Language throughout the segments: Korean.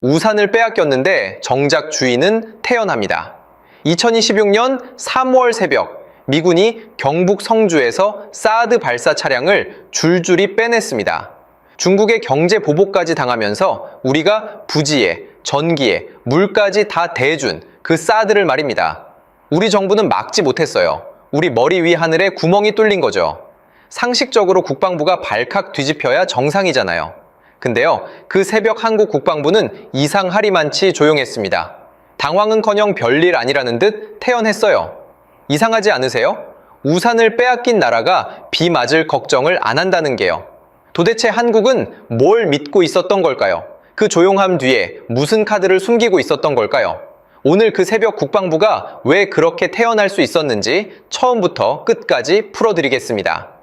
우산을 빼앗겼는데 정작 주인은 태연합니다. 2026년 3월 새벽, 미군이 경북 성주에서 사드 발사 차량을 줄줄이 빼냈습니다. 중국의 경제 보복까지 당하면서 우리가 부지에, 전기에, 물까지 다 대준 그 사드를 말입니다. 우리 정부는 막지 못했어요. 우리 머리 위 하늘에 구멍이 뚫린 거죠. 상식적으로 국방부가 발칵 뒤집혀야 정상이잖아요. 근데요, 그 새벽 한국 국방부는 이상하리만치 조용했습니다. 당황은커녕 별일 아니라는 듯 태연했어요. 이상하지 않으세요? 우산을 빼앗긴 나라가 비 맞을 걱정을 안 한다는 게요. 도대체 한국은 뭘 믿고 있었던 걸까요? 그 조용함 뒤에 무슨 카드를 숨기고 있었던 걸까요? 오늘 그 새벽 국방부가 왜 그렇게 태연할 수 있었는지 처음부터 끝까지 풀어드리겠습니다.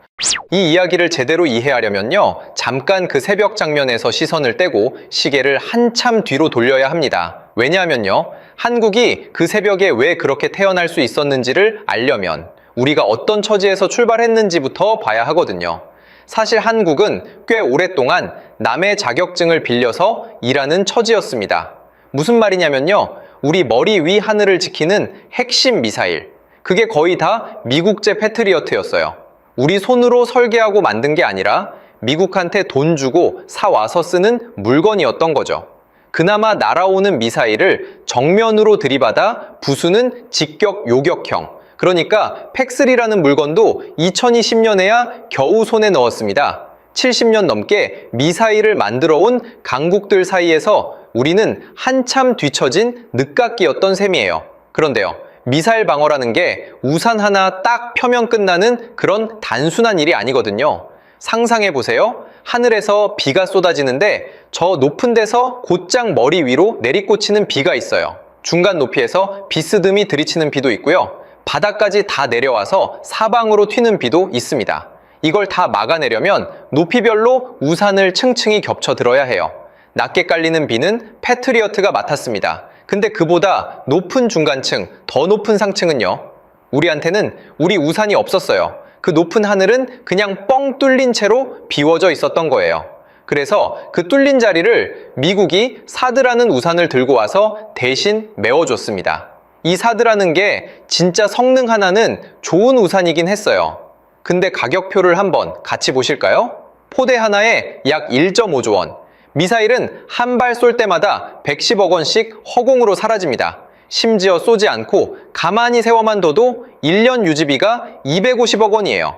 이 이야기를 제대로 이해하려면요, 잠깐 그 새벽 장면에서 시선을 떼고 시계를 한참 뒤로 돌려야 합니다. 왜냐하면요, 한국이 그 새벽에 왜 그렇게 태어날 수 있었는지를 알려면 우리가 어떤 처지에서 출발했는지부터 봐야 하거든요. 사실 한국은 꽤 오랫동안 남의 자격증을 빌려서 일하는 처지였습니다. 무슨 말이냐면요, 우리 머리 위 하늘을 지키는 핵심 미사일, 그게 거의 다 미국제 패트리어트였어요. 우리 손으로 설계하고 만든 게 아니라 미국한테 돈 주고 사와서 쓰는 물건이었던 거죠. 그나마 날아오는 미사일을 정면으로 들이받아 부수는 직격 요격형, 그러니까 팩3라는 물건도 2020년에야 겨우 손에 넣었습니다. 70년 넘게 미사일을 만들어 온 강국들 사이에서 우리는 한참 뒤처진 늦깎이였던 셈이에요. 그런데요, 미사일 방어라는 게 우산 하나 딱 펴면 끝나는 그런 단순한 일이 아니거든요. 상상해보세요. 하늘에서 비가 쏟아지는데 저 높은 데서 곧장 머리 위로 내리꽂히는 비가 있어요. 중간 높이에서 비스듬히 들이치는 비도 있고요. 바닥까지 다 내려와서 사방으로 튀는 비도 있습니다. 이걸 다 막아내려면 높이별로 우산을 층층이 겹쳐 들어야 해요. 낮게 깔리는 비는 패트리어트가 맡았습니다. 근데 그보다 높은 중간층, 더 높은 상층은요, 우리한테는 우리 우산이 없었어요. 그 높은 하늘은 그냥 뻥 뚫린 채로 비워져 있었던 거예요. 그래서 그 뚫린 자리를 미국이 사드라는 우산을 들고 와서 대신 메워줬습니다. 이 사드라는 게 진짜 성능 하나는 좋은 우산이긴 했어요. 근데 가격표를 한번 같이 보실까요? 포대 하나에 약 1.5조 원. 미사일은 한 발 쏠 때마다 110억 원씩 허공으로 사라집니다. 심지어 쏘지 않고 가만히 세워만 둬도 1년 유지비가 250억 원이에요.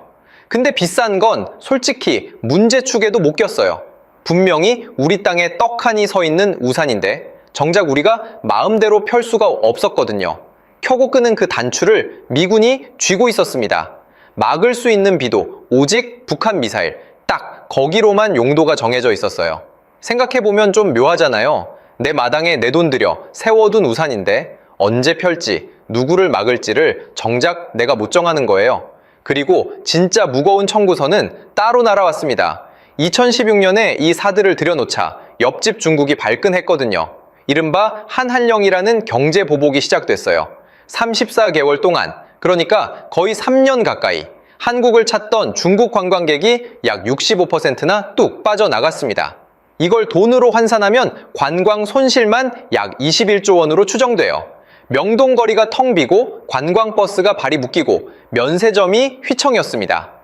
근데 비싼 건 솔직히 문제축에도 못 꼈어요. 분명히 우리 땅에 떡하니 서 있는 우산인데 정작 우리가 마음대로 펼 수가 없었거든요. 켜고 끄는 그 단추를 미군이 쥐고 있었습니다. 막을 수 있는 비도 오직 북한 미사일, 딱 거기로만 용도가 정해져 있었어요. 생각해보면 좀 묘하잖아요. 내 마당에 내 돈 들여 세워둔 우산인데 언제 펼지, 누구를 막을지를 정작 내가 못 정하는 거예요. 그리고 진짜 무거운 청구서는 따로 날아왔습니다. 2016년에 이 사드를 들여놓자 옆집 중국이 발끈했거든요. 이른바 한한령이라는 경제 보복이 시작됐어요. 34개월 동안, 그러니까 거의 3년 가까이 한국을 찾던 중국 관광객이 약 65%나 뚝 빠져나갔습니다. 이걸 돈으로 환산하면 관광 손실만 약 21조 원으로 추정돼요. 명동거리가 텅 비고 관광버스가 발이 묶이고 면세점이 휘청였습니다.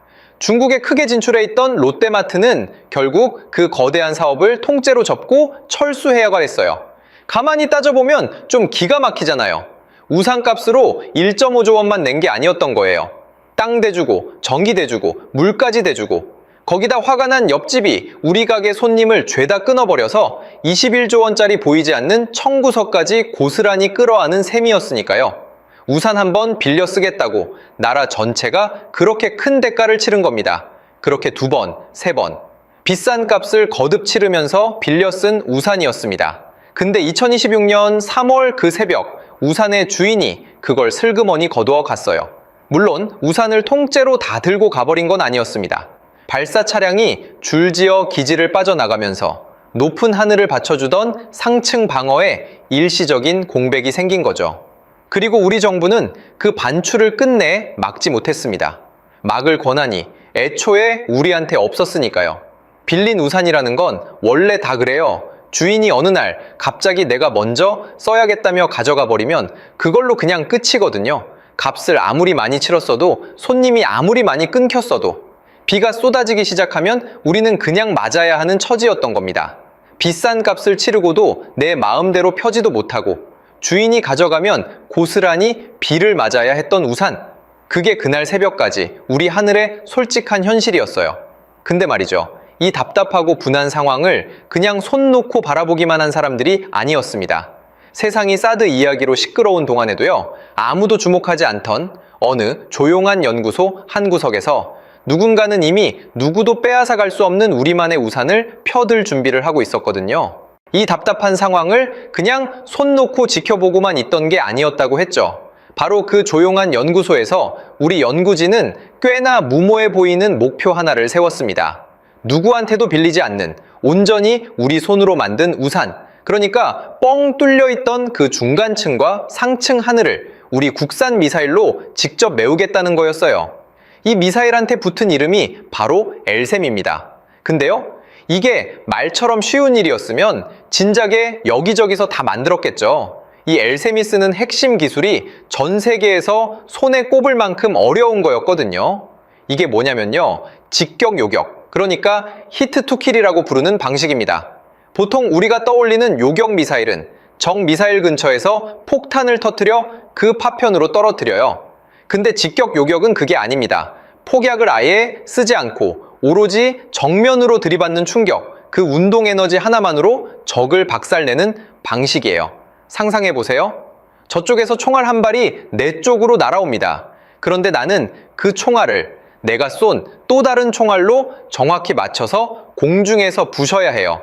중국에 크게 진출해 있던 롯데마트는 결국 그 거대한 사업을 통째로 접고 철수해야가 했어요. 가만히 따져보면 좀 기가 막히잖아요. 우산값으로 1.5조 원만 낸 게 아니었던 거예요. 땅 대주고 전기 대주고 물까지 대주고, 거기다 화가 난 옆집이 우리 가게 손님을 죄다 끊어버려서 21조 원짜리 보이지 않는 청구서까지 고스란히 끌어안은 셈이었으니까요. 우산 한번 빌려 쓰겠다고 나라 전체가 그렇게 큰 대가를 치른 겁니다. 그렇게 2번, 3번. 비싼 값을 거듭 치르면서 빌려 쓴 우산이었습니다. 근데 2026년 3월 그 새벽, 우산의 주인이 그걸 슬그머니 거두어 갔어요. 물론 우산을 통째로 다 들고 가버린 건 아니었습니다. 발사 차량이 줄지어 기지를 빠져나가면서 높은 하늘을 받쳐주던 상층 방어에 일시적인 공백이 생긴 거죠. 그리고 우리 정부는 그 반출을 끝내 막지 못했습니다. 막을 권한이 애초에 우리한테 없었으니까요. 빌린 우산이라는 건 원래 다 그래요. 주인이 어느 날 갑자기 내가 먼저 써야겠다며 가져가 버리면 그걸로 그냥 끝이거든요. 값을 아무리 많이 치렀어도, 손님이 아무리 많이 끊겼어도, 비가 쏟아지기 시작하면 우리는 그냥 맞아야 하는 처지였던 겁니다. 비싼 값을 치르고도 내 마음대로 펴지도 못하고, 주인이 가져가면 고스란히 비를 맞아야 했던 우산. 그게 그날 새벽까지 우리 하늘의 솔직한 현실이었어요. 근데 말이죠, 이 답답하고 분한 상황을 그냥 손 놓고 바라보기만 한 사람들이 아니었습니다. 세상이 사드 이야기로 시끄러운 동안에도요, 아무도 주목하지 않던 어느 조용한 연구소 한 구석에서 누군가는 이미 누구도 빼앗아 갈 수 없는 우리만의 우산을 펴들 준비를 하고 있었거든요. 이 답답한 상황을 그냥 손 놓고 지켜보고만 있던 게 아니었다고 했죠. 바로 그 조용한 연구소에서 우리 연구진은 꽤나 무모해 보이는 목표 하나를 세웠습니다. 누구한테도 빌리지 않는, 온전히 우리 손으로 만든 우산, 그러니까 뻥 뚫려 있던 그 중간층과 상층 하늘을 우리 국산 미사일로 직접 메우겠다는 거였어요. 이 미사일한테 붙은 이름이 바로 엘셈입니다. 근데요, 이게 말처럼 쉬운 일이었으면 진작에 여기저기서 다 만들었겠죠. 이 엘셈이 쓰는 핵심 기술이 전 세계에서 손에 꼽을 만큼 어려운 거였거든요. 이게 뭐냐면요, 직격 요격, 그러니까 히트 투 킬이라고 부르는 방식입니다. 보통 우리가 떠올리는 요격 미사일은 적 미사일 근처에서 폭탄을 터뜨려 그 파편으로 떨어뜨려요. 근데 직격 요격은 그게 아닙니다. 폭약을 아예 쓰지 않고 오로지 정면으로 들이받는 충격, 그 운동 에너지 하나만으로 적을 박살내는 방식이에요. 상상해보세요. 저쪽에서 총알 한 발이 내 쪽으로 날아옵니다. 그런데 나는 그 총알을 내가 쏜 또 다른 총알로 정확히 맞춰서 공중에서 부셔야 해요.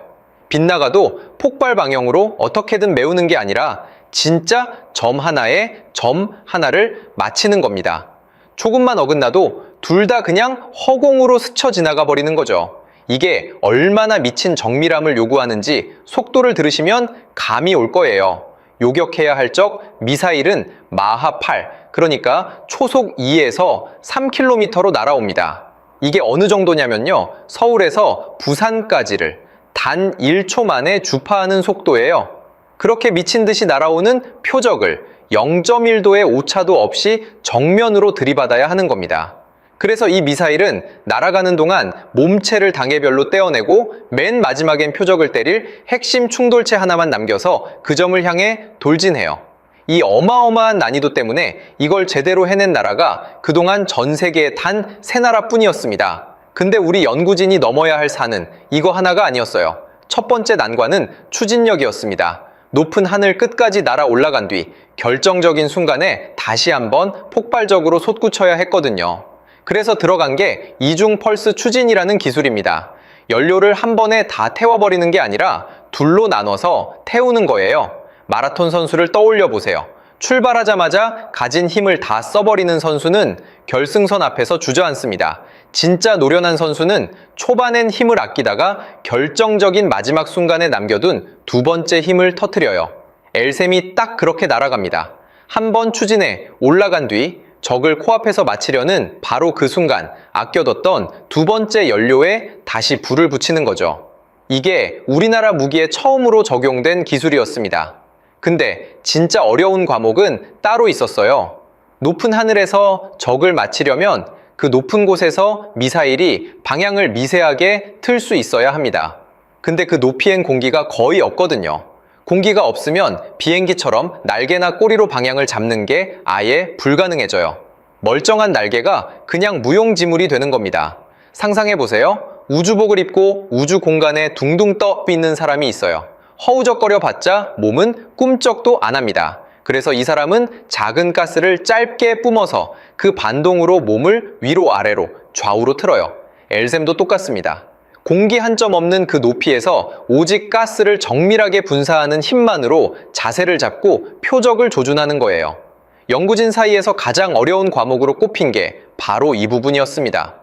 빗나가도 폭발 방향으로 어떻게든 메우는 게 아니라 진짜 점 하나에 점 하나를 맞히는 겁니다. 조금만 어긋나도 둘 다 그냥 허공으로 스쳐 지나가 버리는 거죠. 이게 얼마나 미친 정밀함을 요구하는지 속도를 들으시면 감이 올 거예요. 요격해야 할 적 미사일은 마하 8, 그러니까 초속 2에서 3km로 날아옵니다. 이게 어느 정도냐면요, 서울에서 부산까지를 단 1초 만에 주파하는 속도예요. 그렇게 미친 듯이 날아오는 표적을 0.1도의 오차도 없이 정면으로 들이받아야 하는 겁니다. 그래서 이 미사일은 날아가는 동안 몸체를 단계별로 떼어내고 맨 마지막엔 표적을 때릴 핵심 충돌체 하나만 남겨서 그 점을 향해 돌진해요. 이 어마어마한 난이도 때문에 이걸 제대로 해낸 나라가 그동안 전 세계에 단 3나라뿐이었습니다. 근데 우리 연구진이 넘어야 할 산은 이거 하나가 아니었어요. 첫 번째 난관은 추진력이었습니다. 높은 하늘 끝까지 날아 올라간 뒤 결정적인 순간에 다시 한번 폭발적으로 솟구쳐야 했거든요. 그래서 들어간 게 이중 펄스 추진이라는 기술입니다. 연료를 한 번에 다 태워버리는 게 아니라 둘로 나눠서 태우는 거예요. 마라톤 선수를 떠올려 보세요. 출발하자마자 가진 힘을 다 써버리는 선수는 결승선 앞에서 주저앉습니다. 진짜 노련한 선수는 초반엔 힘을 아끼다가 결정적인 마지막 순간에 남겨둔 두 번째 힘을 터뜨려요. 엘셈이 딱 그렇게 날아갑니다. 한 번 추진해 올라간 뒤 적을 코앞에서 마치려는 바로 그 순간 아껴뒀던 두 번째 연료에 다시 불을 붙이는 거죠. 이게 우리나라 무기에 처음으로 적용된 기술이었습니다. 근데 진짜 어려운 과목은 따로 있었어요. 높은 하늘에서 적을 맞히려면 그 높은 곳에서 미사일이 방향을 미세하게 틀 수 있어야 합니다. 근데 그 높이엔 공기가 거의 없거든요. 공기가 없으면 비행기처럼 날개나 꼬리로 방향을 잡는 게 아예 불가능해져요. 멀쩡한 날개가 그냥 무용지물이 되는 겁니다. 상상해보세요. 우주복을 입고 우주 공간에 둥둥 떠 있는 사람이 있어요. 허우적거려 봤자 몸은 꿈쩍도 안 합니다. 그래서 이 사람은 작은 가스를 짧게 뿜어서 그 반동으로 몸을 위로 아래로 좌우로 틀어요. 엘셈도 똑같습니다. 공기 한 점 없는 그 높이에서 오직 가스를 정밀하게 분사하는 힘만으로 자세를 잡고 표적을 조준하는 거예요. 연구진 사이에서 가장 어려운 과목으로 꼽힌 게 바로 이 부분이었습니다.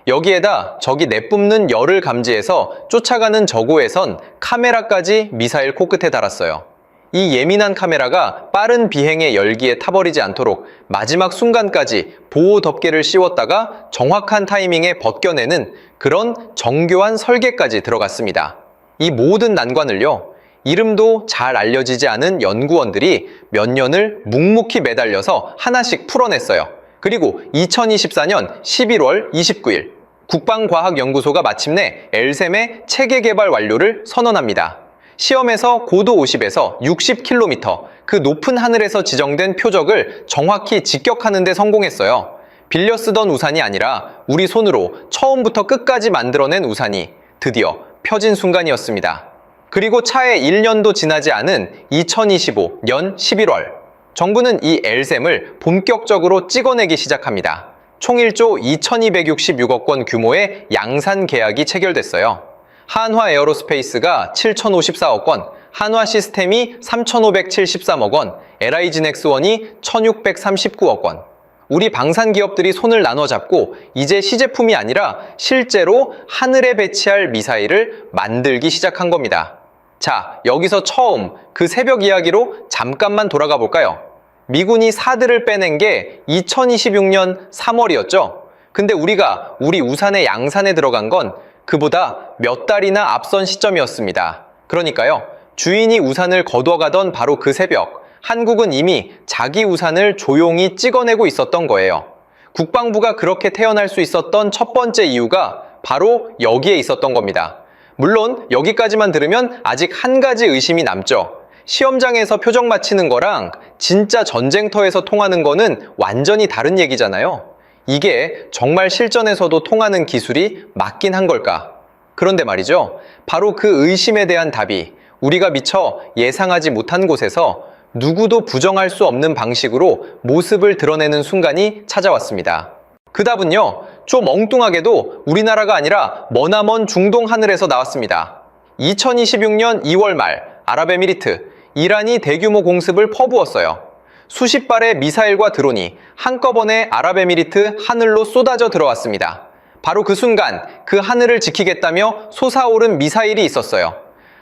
여기에다 적이 내뿜는 열을 감지해서 쫓아가는 저고에선 카메라까지 미사일 코끝에 달았어요. 이 예민한 카메라가 빠른 비행의 열기에 타버리지 않도록 마지막 순간까지 보호 덮개를 씌웠다가 정확한 타이밍에 벗겨내는 그런 정교한 설계까지 들어갔습니다. 이 모든 난관을요, 이름도 잘 알려지지 않은 연구원들이 몇 년을 묵묵히 매달려서 하나씩 풀어냈어요. 그리고 2024년 11월 29일 국방과학연구소가 마침내 엘셈의 체계 개발 완료를 선언합니다. 시험에서 고도 50에서 60km, 그 높은 하늘에서 지정된 표적을 정확히 직격하는 데 성공했어요. 빌려 쓰던 우산이 아니라 우리 손으로 처음부터 끝까지 만들어낸 우산이 드디어 펴진 순간이었습니다. 그리고 차에 1년도 지나지 않은 2025년 11월, 정부는 이 엘셈을 본격적으로 찍어내기 시작합니다. 총 1조 2266억 원 규모의 양산 계약이 체결됐어요. 한화 에어로스페이스가 7054억 원, 한화 시스템이 3573억 원, LIG넥스원이 1639억 원. 우리 방산 기업들이 손을 나눠 잡고 이제 시제품이 아니라 실제로 하늘에 배치할 미사일을 만들기 시작한 겁니다. 자, 여기서 처음 그 새벽 이야기로 잠깐만 돌아가 볼까요? 미군이 사드를 빼낸 게 2026년 3월이었죠. 근데 우리가 우리 우산의 양산에 들어간 건 그보다 몇 달이나 앞선 시점이었습니다. 그러니까요, 주인이 우산을 거둬가던 바로 그 새벽, 한국은 이미 자기 우산을 조용히 찍어내고 있었던 거예요. 국방부가 그렇게 태어날 수 있었던 첫 번째 이유가 바로 여기에 있었던 겁니다. 물론 여기까지만 들으면 아직 한 가지 의심이 남죠. 시험장에서 표적 맞히는 거랑 진짜 전쟁터에서 통하는 거는 완전히 다른 얘기잖아요. 이게 정말 실전에서도 통하는 기술이 맞긴 한 걸까? 그런데 말이죠. 바로 그 의심에 대한 답이 우리가 미처 예상하지 못한 곳에서 누구도 부정할 수 없는 방식으로 모습을 드러내는 순간이 찾아왔습니다. 그 답은요, 좀 엉뚱하게도 우리나라가 아니라 머나먼 중동 하늘에서 나왔습니다. 2026년 2월 말 아랍에미리트, 이란이 대규모 공습을 퍼부었어요. 수십 발의 미사일과 드론이 한꺼번에 아랍에미리트 하늘로 쏟아져 들어왔습니다. 바로 그 순간 그 하늘을 지키겠다며 솟아오른 미사일이 있었어요.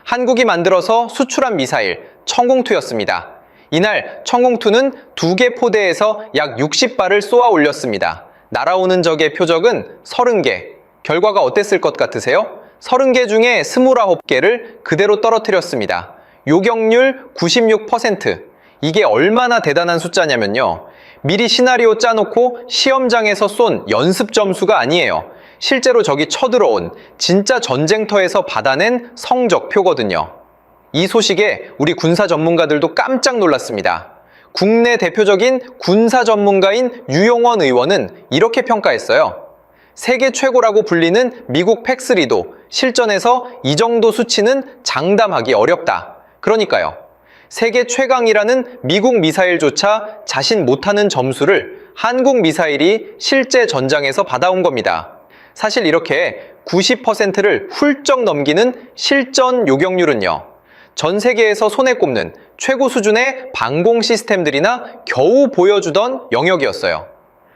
한국이 만들어서 수출한 미사일 청공투였습니다. 이날 청공투는 2개 포대에서 약 60발을 쏘아 올렸습니다. 날아오는 적의 표적은 30개. 결과가 어땠을 것 같으세요? 30개 중에 29개를 그대로 떨어뜨렸습니다. 요격률 96%. 이게 얼마나 대단한 숫자냐면요. 미리 시나리오 짜놓고 시험장에서 쏜 연습 점수가 아니에요. 실제로 저기 쳐들어온 진짜 전쟁터에서 받아낸 성적표거든요. 이 소식에 우리 군사 전문가들도 깜짝 놀랐습니다. 국내 대표적인 군사 전문가인 유용원 의원은 이렇게 평가했어요. 세계 최고라고 불리는 미국 팩스리도 실전에서 이 정도 수치는 장담하기 어렵다. 그러니까요. 세계 최강이라는 미국 미사일조차 자신 못하는 점수를 한국 미사일이 실제 전장에서 받아온 겁니다. 사실 이렇게 90%를 훌쩍 넘기는 실전 요격률은요. 전 세계에서 손에 꼽는 최고 수준의 방공 시스템들이나 겨우 보여주던 영역이었어요.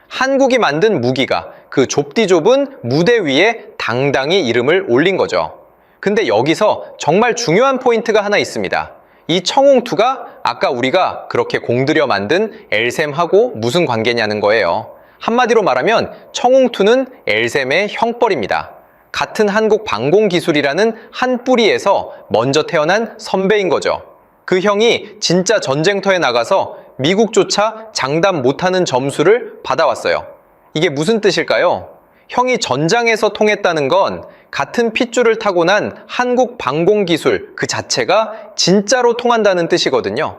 한국이 만든 무기가 그 좁디 좁은 무대 위에 당당히 이름을 올린 거죠. 근데 여기서 정말 중요한 포인트가 하나 있습니다. 이 청홍투가 아까 우리가 그렇게 공들여 만든 엘셈하고 무슨 관계냐는 거예요. 한마디로 말하면 청홍투는 엘셈의 형벌입니다. 같은 한국 방공기술이라는 한 뿌리에서 먼저 태어난 선배인 거죠. 그 형이 진짜 전쟁터에 나가서 미국조차 장담 못하는 점수를 받아왔어요. 이게 무슨 뜻일까요? 형이 전장에서 통했다는 건 같은 핏줄을 타고난 한국 방공기술 그 자체가 진짜로 통한다는 뜻이거든요.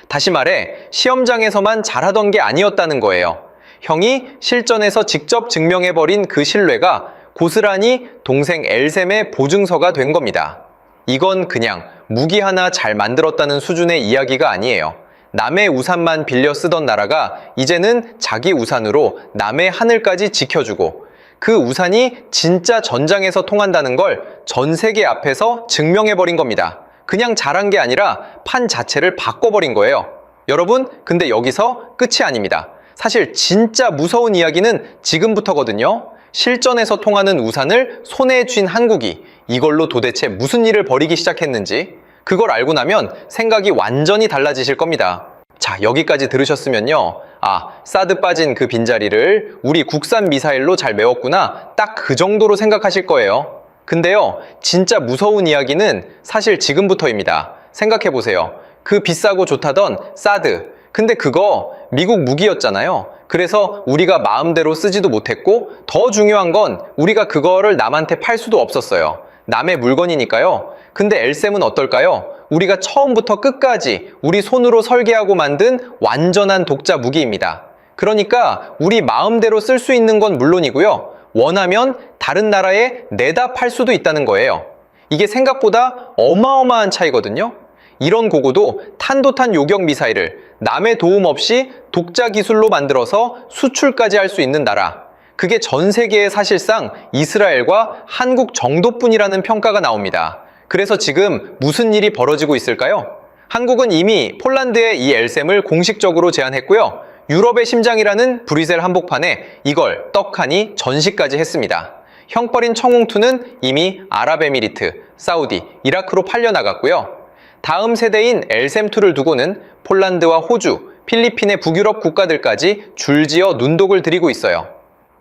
다시 말해 시험장에서만 잘하던 게 아니었다는 거예요. 형이 실전에서 직접 증명해버린 그 신뢰가 고스란히 동생 엘셈의 보증서가 된 겁니다. 이건 그냥 무기 하나 잘 만들었다는 수준의 이야기가 아니에요. 남의 우산만 빌려 쓰던 나라가 이제는 자기 우산으로 남의 하늘까지 지켜주고 그 우산이 진짜 전장에서 통한다는 걸 전 세계 앞에서 증명해버린 겁니다. 그냥 잘한 게 아니라 판 자체를 바꿔버린 거예요. 여러분, 근데 여기서 끝이 아닙니다. 사실 진짜 무서운 이야기는 지금부터거든요. 실전에서 통하는 우산을 손에 쥔 한국이 이걸로 도대체 무슨 일을 벌이기 시작했는지 그걸 알고 나면 생각이 완전히 달라지실 겁니다. 자, 여기까지 들으셨으면요. 아, 사드 빠진 그 빈자리를 우리 국산 미사일로 잘 메웠구나. 딱 그 정도로 생각하실 거예요. 근데요, 진짜 무서운 이야기는 사실 지금부터입니다. 생각해보세요. 그 비싸고 좋다던 사드. 근데 그거 미국 무기였잖아요. 그래서 우리가 마음대로 쓰지도 못했고 더 중요한 건 우리가 그거를 남한테 팔 수도 없었어요. 남의 물건이니까요. 근데 엘셈은 어떨까요? 우리가 처음부터 끝까지 우리 손으로 설계하고 만든 완전한 독자 무기입니다. 그러니까 우리 마음대로 쓸 수 있는 건 물론이고요. 원하면 다른 나라에 내다 팔 수도 있다는 거예요. 이게 생각보다 어마어마한 차이거든요. 이런 고고도 탄도탄 요격 미사일을 남의 도움 없이 독자 기술로 만들어서 수출까지 할 수 있는 나라. 그게 전 세계에 사실상 이스라엘과 한국 정도뿐이라는 평가가 나옵니다. 그래서 지금 무슨 일이 벌어지고 있을까요? 한국은 이미 폴란드에 이 엘셈을 공식적으로 제안했고요. 유럽의 심장이라는 브뤼셀 한복판에 이걸 떡하니 전시까지 했습니다. 형벌인 청웅2는 이미 아랍에미리트, 사우디, 이라크로 팔려나갔고요. 다음 세대인 엘셈2를 두고는 폴란드와 호주, 필리핀의 북유럽 국가들까지 줄지어 눈독을 들이고 있어요.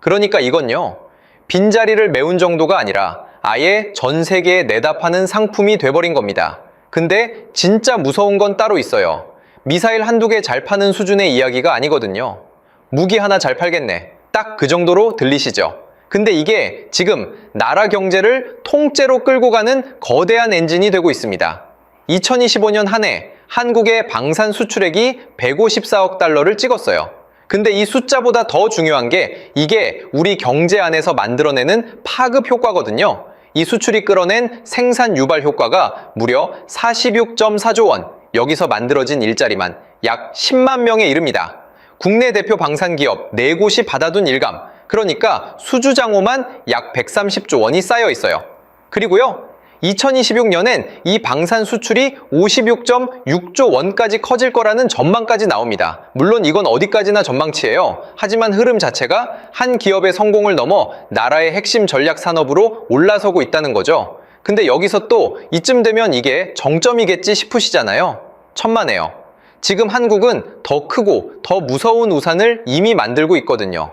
그러니까 이건요, 빈자리를 메운 정도가 아니라 아예 전 세계에 내다 파는 상품이 돼버린 겁니다. 근데 진짜 무서운 건 따로 있어요. 미사일 한두 개 잘 파는 수준의 이야기가 아니거든요. 무기 하나 잘 팔겠네. 딱 그 정도로 들리시죠? 근데 이게 지금 나라 경제를 통째로 끌고 가는 거대한 엔진이 되고 있습니다. 2025년 한 해 한국의 방산 수출액이 154억 달러를 찍었어요. 근데 이 숫자보다 더 중요한 게 이게 우리 경제 안에서 만들어내는 파급 효과거든요. 이 수출이 끌어낸 생산 유발 효과가 무려 46.4조 원, 여기서 만들어진 일자리만 약 10만 명에 이릅니다. 국내 대표 방산기업 4곳이 받아둔 일감, 그러니까 수주장호만 약 130조 원이 쌓여 있어요. 그리고요, 2026년엔 이 방산 수출이 56.6조 원까지 커질 거라는 전망까지 나옵니다. 물론 이건 어디까지나 전망치예요. 하지만 흐름 자체가 한 기업의 성공을 넘어 나라의 핵심 전략 산업으로 올라서고 있다는 거죠. 근데 여기서 또 이쯤 되면 이게 정점이겠지 싶으시잖아요. 천만에요. 지금 한국은 더 크고 더 무서운 우산을 이미 만들고 있거든요.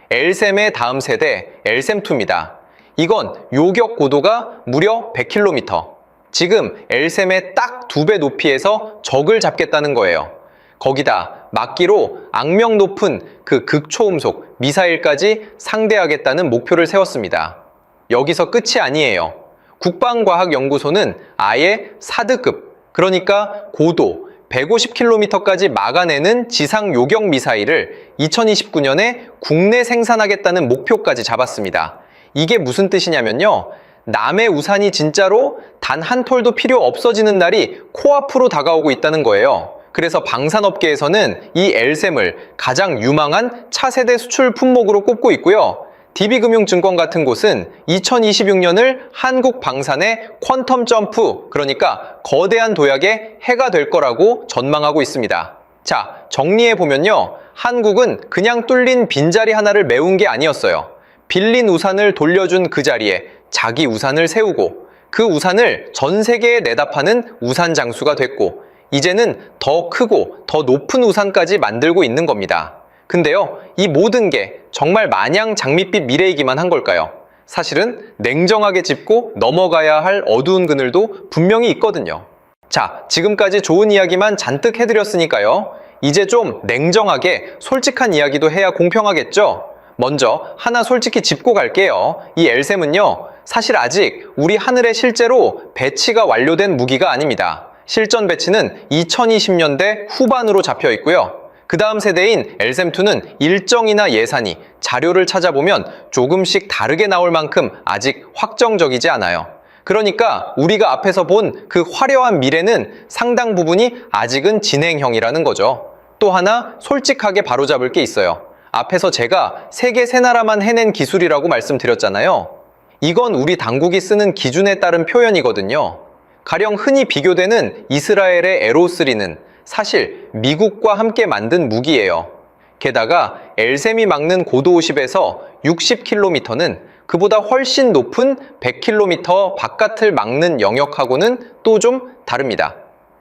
엘셈의 다음 세대 엘셈2입니다. 이건 요격 고도가 무려 100km. 지금 엘셈의 딱 2배 높이에서 적을 잡겠다는 거예요. 거기다 막기로 악명 높은 그 극초음속 미사일까지 상대하겠다는 목표를 세웠습니다. 여기서 끝이 아니에요. 국방과학연구소는 아예 사드급, 그러니까 고도 150km까지 막아내는 지상 요격 미사일을 2029년에 국내 생산하겠다는 목표까지 잡았습니다. 이게 무슨 뜻이냐면요, 남의 우산이 진짜로 단 한 톨도 필요 없어지는 날이 코앞으로 다가오고 있다는 거예요. 그래서 방산업계에서는 이 엘셈을 가장 유망한 차세대 수출 품목으로 꼽고 있고요. DB금융증권 같은 곳은 2026년을 한국 방산의 퀀텀 점프, 그러니까 거대한 도약의 해가 될 거라고 전망하고 있습니다. 자, 정리해보면요, 한국은 그냥 뚫린 빈자리 하나를 메운 게 아니었어요. 빌린 우산을 돌려준 그 자리에 자기 우산을 세우고 그 우산을 전 세계에 내다 파는 우산 장수가 됐고, 이제는 더 크고 더 높은 우산까지 만들고 있는 겁니다. 근데요, 이 모든 게 정말 마냥 장밋빛 미래이기만 한 걸까요? 사실은 냉정하게 짚고 넘어가야 할 어두운 그늘도 분명히 있거든요. 자, 지금까지 좋은 이야기만 잔뜩 해드렸으니까요. 이제 좀 냉정하게 솔직한 이야기도 해야 공평하겠죠? 먼저 하나 솔직히 짚고 갈게요. 이 엘셈은요, 사실 아직 우리 하늘에 실제로 배치가 완료된 무기가 아닙니다. 실전 배치는 2020년대 후반으로 잡혀 있고요. 그 다음 세대인 엘셈2는 일정이나 예산이 자료를 찾아보면 조금씩 다르게 나올 만큼 아직 확정적이지 않아요. 그러니까 우리가 앞에서 본 그 화려한 미래는 상당 부분이 아직은 진행형이라는 거죠. 또 하나 솔직하게 바로잡을 게 있어요. 앞에서 제가 세계 세 나라만 해낸 기술이라고 말씀드렸잖아요. 이건 우리 당국이 쓰는 기준에 따른 표현이거든요. 가령 흔히 비교되는 이스라엘의 에로3는 사실 미국과 함께 만든 무기예요. 게다가 엘셈이 막는 고도 50에서 60km는 그보다 훨씬 높은 100km 바깥을 막는 영역하고는 또 좀 다릅니다.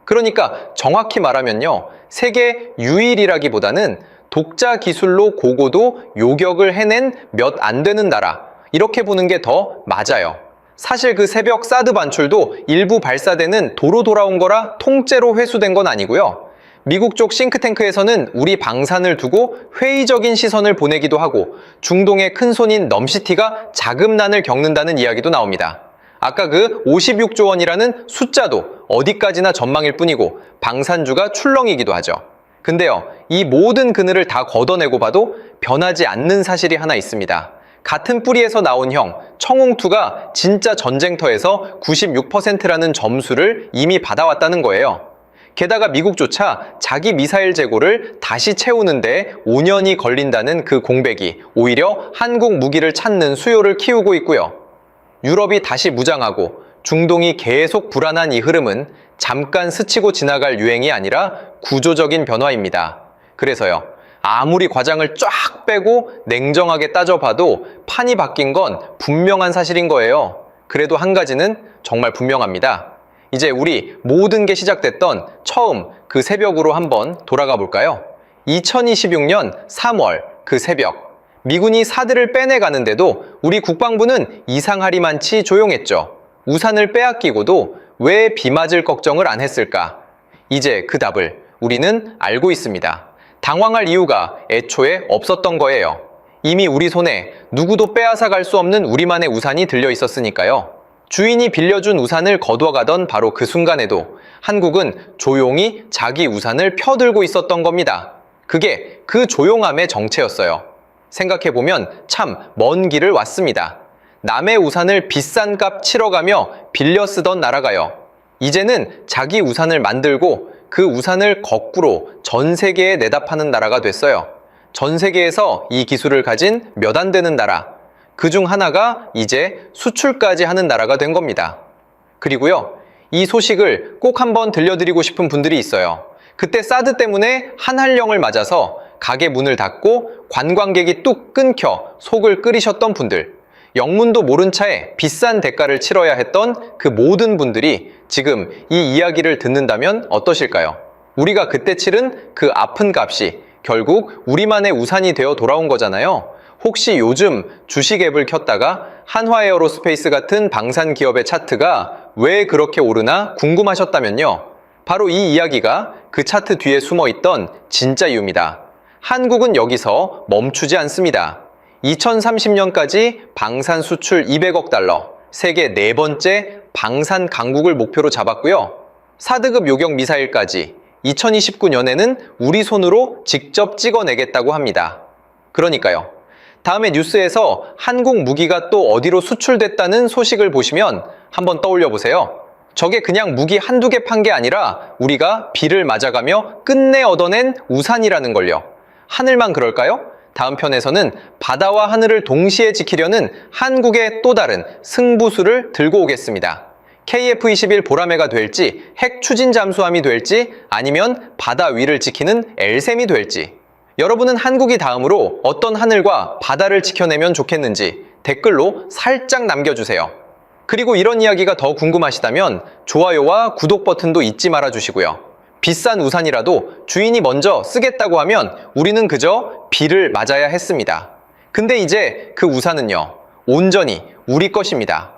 그러니까 정확히 말하면요, 세계 유일이라기보다는 독자 기술로 고고도 요격을 해낸 몇 안 되는 나라, 이렇게 보는 게 더 맞아요. 사실 그 새벽 사드 반출도 일부 발사대는 도로 돌아온 거라 통째로 회수된 건 아니고요. 미국 쪽 싱크탱크에서는 우리 방산을 두고 회의적인 시선을 보내기도 하고 중동의 큰손인 넘시티가 자금난을 겪는다는 이야기도 나옵니다. 아까 그 56조 원이라는 숫자도 어디까지나 전망일 뿐이고 방산주가 출렁이기도 하죠. 근데요, 이 모든 그늘을 다 걷어내고 봐도 변하지 않는 사실이 하나 있습니다. 같은 뿌리에서 나온 형, 청웅2가 진짜 전쟁터에서 96%라는 점수를 이미 받아왔다는 거예요. 게다가 미국조차 자기 미사일 재고를 다시 채우는데 5년이 걸린다는 그 공백이 오히려 한국 무기를 찾는 수요를 키우고 있고요. 유럽이 다시 무장하고 중동이 계속 불안한 이 흐름은 잠깐 스치고 지나갈 유행이 아니라 구조적인 변화입니다. 그래서요, 아무리 과장을 쫙 빼고 냉정하게 따져봐도 판이 바뀐 건 분명한 사실인 거예요. 그래도 한 가지는 정말 분명합니다. 이제 우리 모든 게 시작됐던 처음 그 새벽으로 한번 돌아가 볼까요? 2026년 3월 그 새벽, 미군이 사드를 빼내가는데도 우리 국방부는 이상하리만치 조용했죠. 우산을 빼앗기고도 왜 비 맞을 걱정을 안 했을까? 이제 그 답을 우리는 알고 있습니다. 당황할 이유가 애초에 없었던 거예요. 이미 우리 손에 누구도 빼앗아 갈 수 없는 우리만의 우산이 들려 있었으니까요. 주인이 빌려준 우산을 거두어가던 바로 그 순간에도 한국은 조용히 자기 우산을 펴들고 있었던 겁니다. 그게 그 조용함의 정체였어요. 생각해보면 참 먼 길을 왔습니다. 남의 우산을 비싼 값 치러가며 빌려 쓰던 나라가요. 이제는 자기 우산을 만들고 그 우산을 거꾸로 전 세계에 내다 파는 나라가 됐어요. 전 세계에서 이 기술을 가진 몇 안 되는 나라, 그중 하나가 이제 수출까지 하는 나라가 된 겁니다. 그리고요, 이 소식을 꼭 한번 들려드리고 싶은 분들이 있어요. 그때 사드 때문에 한한령을 맞아서 가게 문을 닫고 관광객이 뚝 끊겨 속을 끓이셨던 분들, 영문도 모른 차에 비싼 대가를 치러야 했던 그 모든 분들이 지금 이 이야기를 듣는다면 어떠실까요? 우리가 그때 치른 그 아픈 값이 결국 우리만의 우산이 되어 돌아온 거잖아요. 혹시 요즘 주식 앱을 켰다가 한화에어로스페이스 같은 방산 기업의 차트가 왜 그렇게 오르나 궁금하셨다면요. 바로 이 이야기가 그 차트 뒤에 숨어 있던 진짜 이유입니다. 한국은 여기서 멈추지 않습니다. 2030년까지 방산 수출 200억 달러, 세계 4번째 방산 강국을 목표로 잡았고요. 사드급 요격 미사일까지 2029년에는 우리 손으로 직접 찍어내겠다고 합니다. 그러니까요, 다음에 뉴스에서 한국 무기가 또 어디로 수출됐다는 소식을 보시면 한번 떠올려 보세요. 저게 그냥 무기 한두 개 판 게 아니라 우리가 비를 맞아가며 끝내 얻어낸 우산이라는 걸요. 하늘만 그럴까요? 다음 편에서는 바다와 하늘을 동시에 지키려는 한국의 또 다른 승부수를 들고 오겠습니다. KF-21 보라매가 될지, 핵 추진 잠수함이 될지, 아니면 바다 위를 지키는 엘셈이 될지, 여러분은 한국이 다음으로 어떤 하늘과 바다를 지켜내면 좋겠는지 댓글로 살짝 남겨주세요. 그리고 이런 이야기가 더 궁금하시다면 좋아요와 구독 버튼도 잊지 말아 주시고요. 비싼 우산이라도 주인이 먼저 쓰겠다고 하면 우리는 그저 비를 맞아야 했습니다. 근데 이제 그 우산은요, 온전히 우리 것입니다.